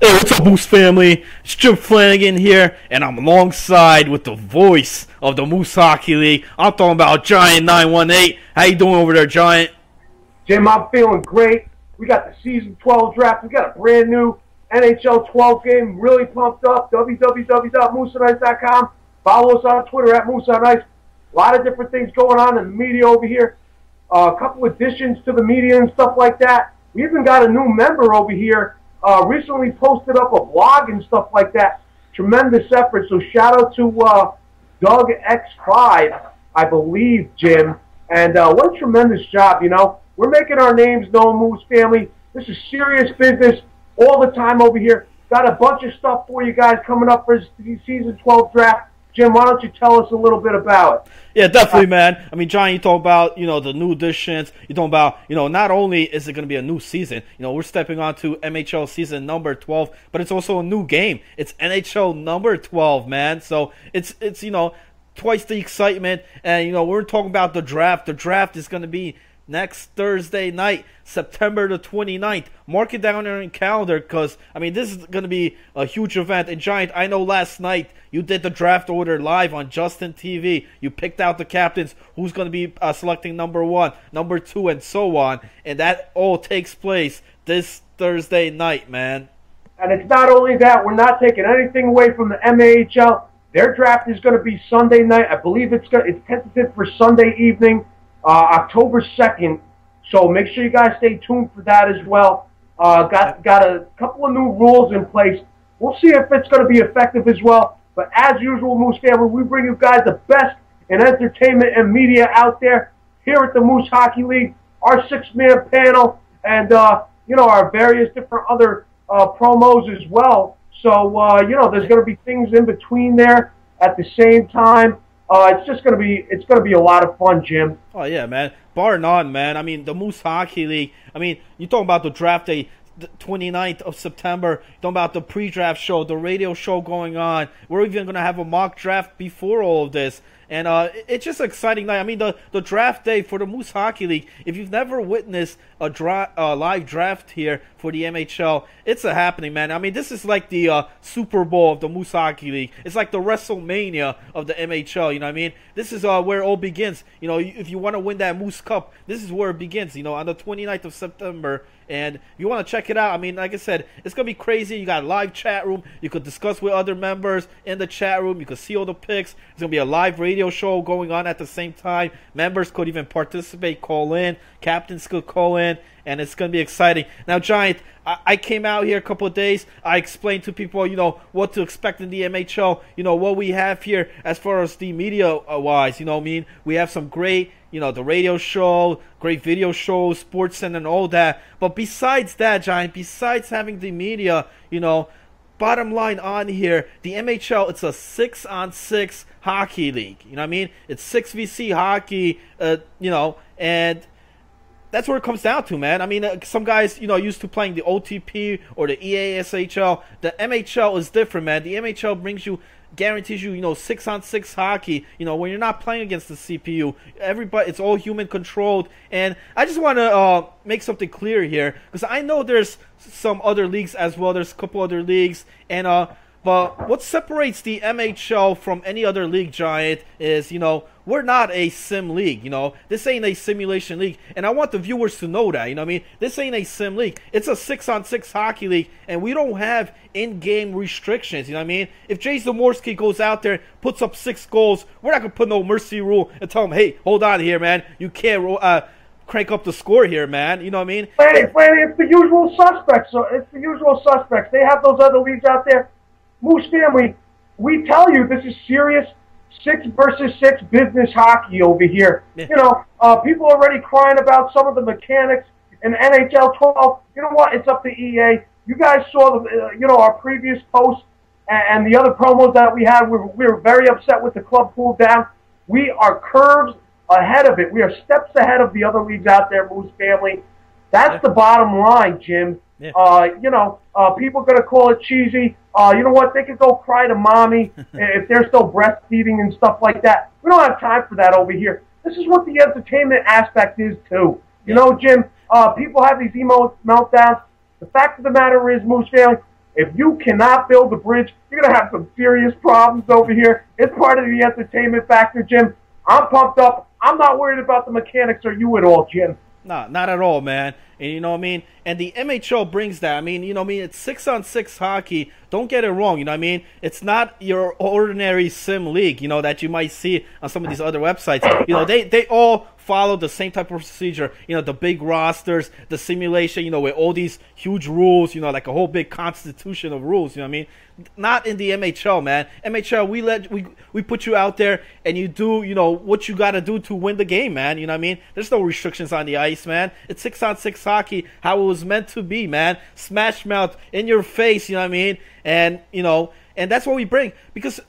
Hey, what's up, Moose family? It's Jim Flanagan here, and I'm alongside with the voice of the Moose Hockey League. I'm talking about Giant918. How you doing over there, Giant? Jim, I'm feeling great. We got the Season 12 draft. We got a brand new NHL 12 game. Really pumped up. www.mooseonice.com. Follow us on Twitter at Moose on Ice. A lot of different things going on in the media over here. A couple additions to the media and stuff like that. We even got a new member over here. Recently posted up a blog and stuff like that. Tremendous effort. So shout out to Doug X5, I believe, Jim. And what a tremendous job, you know. We're making our names known, Moose family. This is serious business all the time over here. Got a bunch of stuff for you guys coming up for the Season 12 draft. Jim, why don't you tell us a little bit about it? Yeah, definitely, man. I mean, John, you talk about, the new additions. You talk about, not only is it going to be a new season, we're stepping on to MHL season number 12, but it's also a new game. It's NHL number 12, man. So it's twice the excitement. And, we're talking about the draft. The draft is going to be next Thursday night, September the 29th. Mark it down on your calendar because, this is going to be a huge event. And, Giant, I know last night you did the draft order live on Justin TV. You picked out the captains, who's going to be selecting number 1, number 2, and so on. And that all takes place this Thursday night, man. And it's not only that. We're not taking anything away from the MAHL. Their draft is going to be Sunday night. I believe it's tentative for Sunday evening. October 2nd, so make sure you guys stay tuned for that as well. Got a couple of new rules in place. We'll see if it's going to be effective as well. But as usual, Moose family, we bring you guys the best in entertainment and media out there here at the Moose Hockey League, our 6-man panel, and our various different other promos as well. So there's going to be things in between there at the same time. It's going to be a lot of fun, Jim. Oh yeah, man. Bar none, man. The Moose Hockey League. You talking about the draft day, the 29th of September. You talking about the pre-draft show, the radio show going on. We're even gonna have a mock draft before all of this. And it's just an exciting night. The draft day for the Moose Hockey League, if you've never witnessed a live draft here for the MHL, it's a happening, man. This is like the Super Bowl of the Moose Hockey League. It's like the WrestleMania of the MHL, you know what I mean? This is where it all begins. If you want to win that Moose Cup, this is where it begins, on the 29th of September. And if you want to check it out, like I said, it's going to be crazy. You got a live chat room. You could discuss with other members in the chat room. You could see all the picks. There's going to be a live radio show going on at the same time. Members could even participate, call in. Captains could call in. And it's going to be exciting. Now, Giant, I came out here a couple of days. I explained to people, what to expect in the MHL. What we have here as far as the media-wise. We have some great, the radio show, great video shows, Sports Center, and all that. But besides that, Giant, besides having the media, bottom line on here, the MHL, it's a 6-on-6 hockey league. It's 6v6 hockey, and that's where it comes down to, man. Some guys, used to playing the OTP or the EASHL. The MHL is different, man. The MHL guarantees you, 6-on-6 hockey, when you're not playing against the CPU. Everybody, it's all human controlled. And I just want to make something clear here, because I know there's some other leagues as well. There's a couple other leagues. And, but what separates the MHL from any other league, Giant, is, we're not a sim league, This ain't a simulation league. And I want the viewers to know that, This ain't a sim league. It's a 6-on-6 hockey league, and we don't have in-game restrictions, If Jay Zamorsky goes out there, puts up 6 goals, we're not going to put no mercy rule and tell him, hey, hold on here, man. You can't crank up the score here, man. You know what I mean? Planny, it's the usual suspects. So it's the usual suspects. They have those other leagues out there. Moose family, we tell you this is serious 6 versus 6 business hockey over here. Yeah. People are already crying about some of the mechanics in NHL 12. You know what? It's up to EA. You guys saw our previous posts and the other promos that we had. We were very upset with the club pulled down. We are curves ahead of it. We are steps ahead of the other leagues out there, Moose family. That's the bottom line, Jim. Yeah. People are going to call it cheesy. You know what? They could go cry to mommy if they're still breastfeeding and stuff like that. We don't have time for that over here. This is what the entertainment aspect is, too. You know, Jim, people have these emo meltdowns. The fact of the matter is, Moose family, If you cannot build a bridge, you're going to have some serious problems over here. It's part of the entertainment factor, Jim. I'm pumped up. I'm not worried about the mechanics. Are you at all, Jim? No, not at all, man. And you know what I mean? And the MHL brings that. I mean, you know what I mean? It's 6-on-6 hockey. Don't get it wrong, you know what I mean? It's not your ordinary sim league, you know, that you might see on some of these other websites. You know, they all follow the same type of procedure. You know, the big rosters, the simulation, you know, with all these huge rules, you know, like a whole big constitution of rules, you know what I mean? Not in the MHL, man. MHL, we put you out there and you do, you know, what you got to do to win the game, man. You know what I mean? There's no restrictions on the ice, man. It's 6-on-6 hockey, how it was meant to be, man. Smash mouth in your face, you know what I mean? And, you know, and that's what we bring. Because,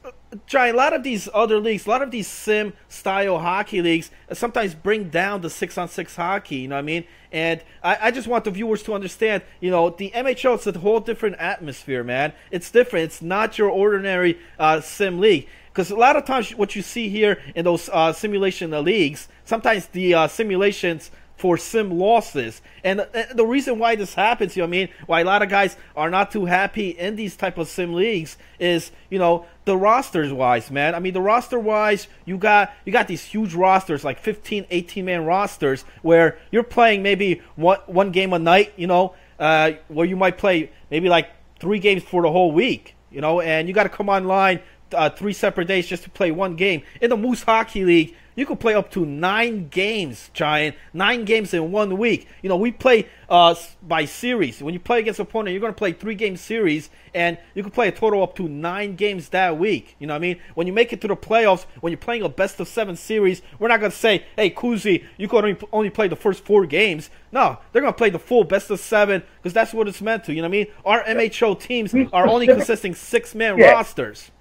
Giant, a lot of these other leagues, a lot of these sim-style hockey leagues sometimes bring down the 6-on-6 hockey, you know what I mean? And I just want the viewers to understand, you know, the MHL, it's a whole different atmosphere, man. It's different. It's not your ordinary sim league. Because a lot of times what you see here in those simulation leagues, sometimes the simulations for sim losses. And the reason why this happens, you know what I mean, why a lot of guys are not too happy in these type of sim leagues is, you know, the rosters wise, man. I mean, the roster wise, you got these huge rosters, like 15, 18-man rosters, where you're playing maybe one game a night, you know, where you might play maybe like 3 games for the whole week, you know, and you got to come online 3 separate days just to play 1 game. In the Moose Hockey League, you could play up to 9 games, Giant. 9 games in 1 week. You know, we play by series. When you play against an opponent, you're going to play 3-game series, and you can play a total up to 9 games that week. You know what I mean? When you make it to the playoffs, when you're playing a best-of-7 series, we're not going to say, hey, Kuzi, you could only play the first 4 games. No, they're going to play the full best-of-7 because that's what it's meant to. You know what I mean? Our MHO teams are only consisting 6-man rosters.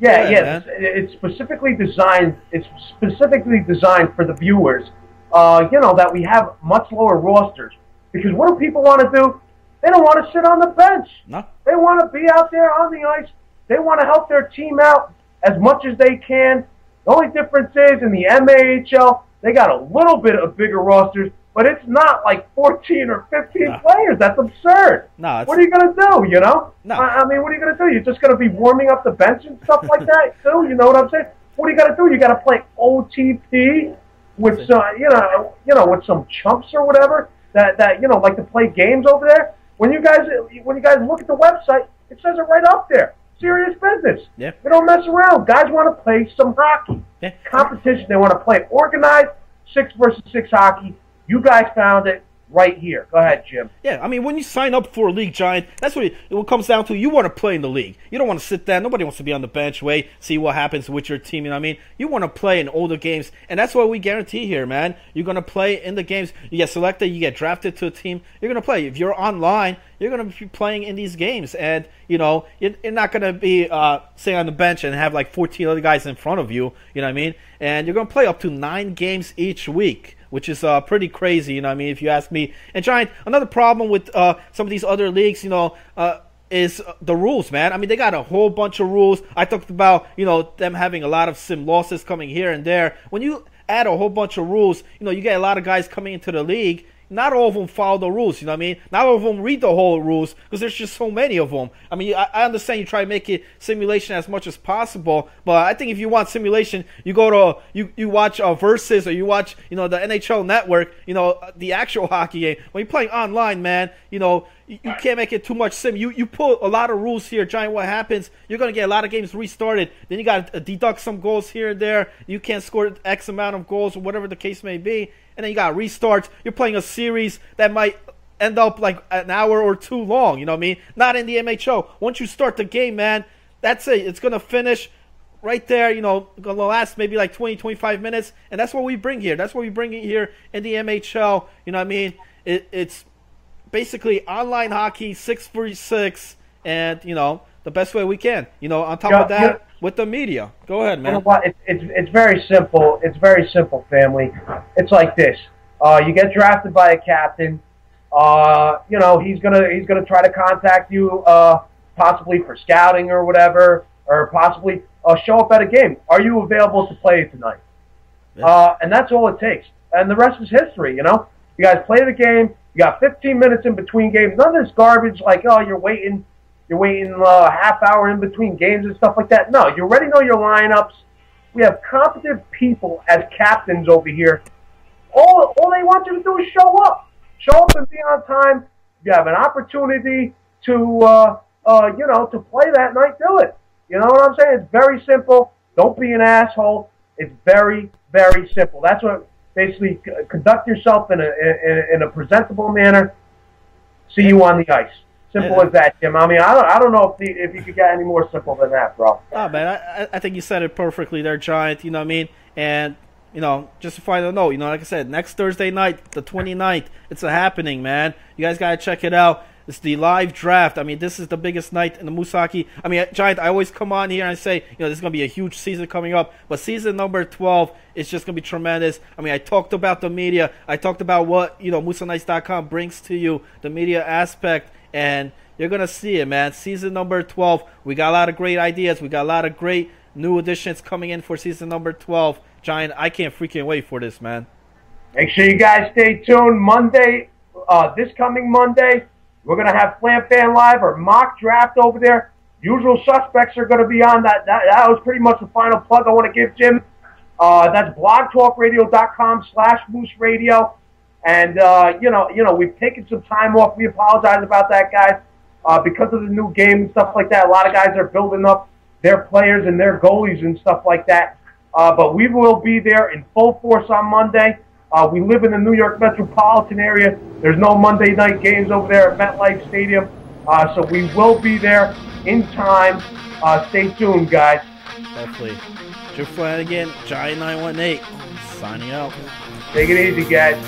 Yeah. It's specifically designed. It's specifically designed for the viewers. You know, that we have much lower rosters, because what do people want to do? They don't want to sit on the bench. No. They want to be out there on the ice. They want to help their team out as much as they can. The only difference is in the MAHL, they got a little bit of bigger rosters, but it's not like 14 or 15 players. That's absurd. No, what are you going to do, you know? No. I mean, what are you going to do? You're just going to be warming up the bench and stuff like that, too? You know what I'm saying? What are you going to do? You got to play OTP with you know, with some chumps or whatever that you know, like to play games over there. When you guys look at the website, it says it right up there. Serious business. Yeah. We don't mess around. Guys want to play some hockey. Yeah. Competition. They want to play organized 6-versus-6 hockey. You guys found it right here. Go ahead, Jim. Yeah, I mean, when you sign up for a league, Giant, that's what it comes down to. You want to play in the league. You don't want to sit there. Nobody wants to be on the bench, see what happens with your team. You know what I mean? You want to play in all the games, and that's what we guarantee here, man. You're going to play in the games. You get selected. You get drafted to a team. You're going to play. If you're online, you're going to be playing in these games, and, you know, you're not going to be sitting on the bench and have like 14 other guys in front of you. You know what I mean? And you're going to play up to 9 games each week, which is pretty crazy, you know what I mean, if you ask me. And, Giant, another problem with some of these other leagues, you know, is the rules, man. I mean, they got a whole bunch of rules. I talked about, you know, them having a lot of sim losses coming here and there. When you add a whole bunch of rules, you know, you get a lot of guys coming into the league. Not all of them follow the rules, you know what I mean? Not all of them read the whole rules because there's just so many of them. I mean, I understand you try to make it simulation as much as possible, but I think if you want simulation, you go to you watch Versus, or you watch, you know, the NHL Network, you know, the actual hockey game. When you're playing online, man, you know, you can't make it too much sim. You put a lot of rules here, Giant. What happens? You're going to get a lot of games restarted. Then you got to deduct some goals here and there. You can't score X amount of goals, or whatever the case may be. And then you got restarts. You're playing a series that might end up like an hour or 2 long. You know what I mean? Not in the MHO. Once you start the game, man, that's it. It's going to finish right there. You know, going to last maybe like 20, 25 minutes. And that's what we bring here. That's what we bring here in the MHL. You know what I mean? It's basically online hockey, 6-versus-6, and, you know, the best way we can. You know, on top of that, with the media. Go ahead, man. You know what? It's very simple. It's very simple, family. It's like this. You get drafted by a captain. You know, he's gonna try to contact you, possibly for scouting or whatever, or possibly show up at a game. Are you available to play tonight? Yeah. And that's all it takes. And the rest is history. You know, you guys play the game. You got 15 minutes in between games. None of this garbage like, oh, you're waiting you're waiting a half hour in between games and stuff like that. No, you already know your lineups. We have competent people as captains over here. All they want you to do is show up. Show up and be on time. If you have an opportunity to, to play that night, do it. You know what I'm saying? It's very simple. Don't be an asshole. It's very, very simple. That's what basically conduct yourself in a presentable manner. See you on the ice. Simple as that, Jim. I mean, I don't know if you could get any more simple than that, bro. Oh, man, I think you said it perfectly there, Giant. You know what I mean? And, just to find a note, like I said, next Thursday night, the 29th, it's a happening, man. You guys got to check it out. It's the live draft. I mean, this is the biggest night in the Moose Hockey. I mean, Giant, I always come on here and I say, this is going to be a huge season coming up. But season number 12 is just going to be tremendous. I mean, I talked about the media. I talked about what, MooseOnIce.com brings to you, the media aspect. And you're going to see it, man. Season number 12. We got a lot of great ideas. We got a lot of great new additions coming in for season number 12. Giant, I can't freaking wait for this, man. Make sure you guys stay tuned. Monday, this coming Monday, we're going to have Flam Fan Live or mock draft over there. Usual suspects are going to be on that. That was pretty much the final plug I want to give, Jim. That's blogtalkradio.com/Moose Radio. And, we've taken some time off. We apologize about that, guys. Because of the new game and stuff like that, a lot of guys are building up their players and their goalies and stuff like that. But we will be there in full force on Monday. We live in the New York metropolitan area. There's no Monday night games over there at MetLife Stadium. So we will be there in time. Stay tuned, guys. Definitely. Jim Flanagan, Giant 918, signing out. Take it easy, guys.